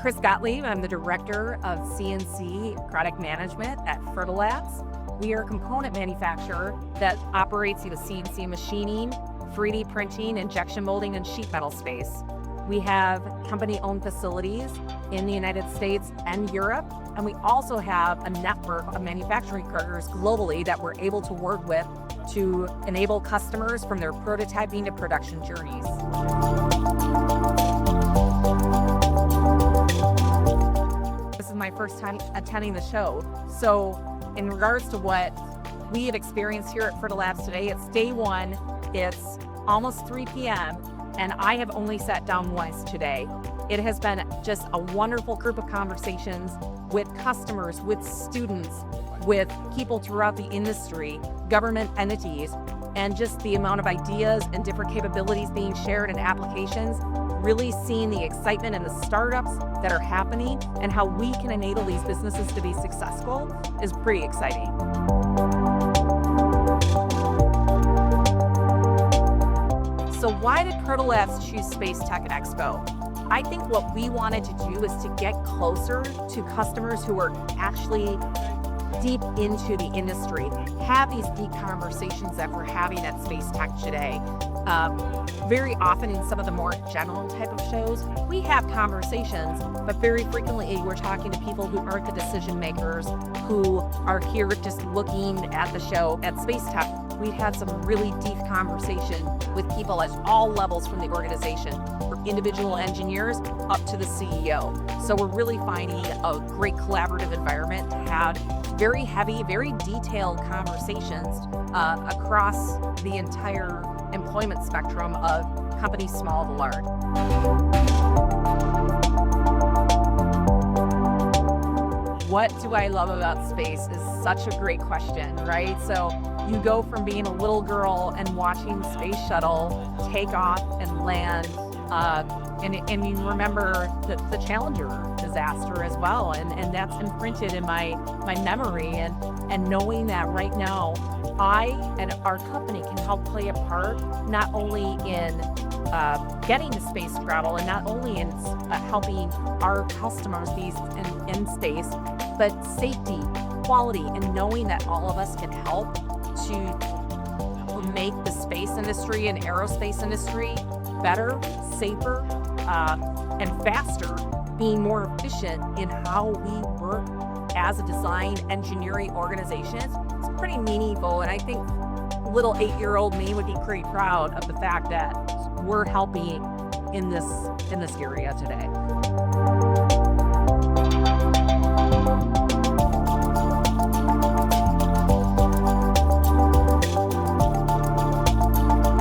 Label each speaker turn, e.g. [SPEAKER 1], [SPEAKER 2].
[SPEAKER 1] Chris Gottlieb. I'm the Director of CNC Product Management at Protolabs. We are a component manufacturer that operates in the CNC machining, 3D printing, injection molding, and sheet metal space. We have company-owned facilities in the United States and Europe, and we also have a network of manufacturing partners globally that we're able to work with to enable customers from their prototyping to production journeys. This is my first time attending the show, so in regards to what we have experienced here at Protolabs today, it's day one, it's almost 3 p.m., and I have only sat down once today. It has been just a wonderful group of conversations with customers, with students, with people throughout the industry, government entities, and just the amount of ideas and different capabilities being shared and applications, really seeing the excitement and the startups that are happening and how we can enable these businesses to be successful is pretty exciting. So why did Protolabs choose Space Tech Expo? I think what we wanted to do is to get closer to customers who are actually deep into the industry, have these deep conversations that we're having at Space Tech today. Very often in some of the more general type of shows, we have conversations, but very frequently we're talking to people who aren't the decision makers, who are here just looking at the show. At Space Tech, we've had some really deep conversation with people at all levels from the organization, from individual engineers up to the CEO. So we're really finding a great collaborative environment to have very heavy, very detailed conversations across the entire employment spectrum of companies small to large. What do I love about space is such a great question, right? So you go from being a little girl and watching Space Shuttle take off and land, and you remember the Challenger disaster as well, and that's imprinted in my memory, and knowing that right now I and our company can help play a part not only in getting to space travel and not only in helping our customers be in space, but safety, quality, and knowing that all of us can help to make the space industry and aerospace industry better, safer, and faster, being more efficient in how we work as a design engineering organization. It's pretty meaningful, and I think little 8-year-old me would be pretty proud of the fact that we're helping in this area today.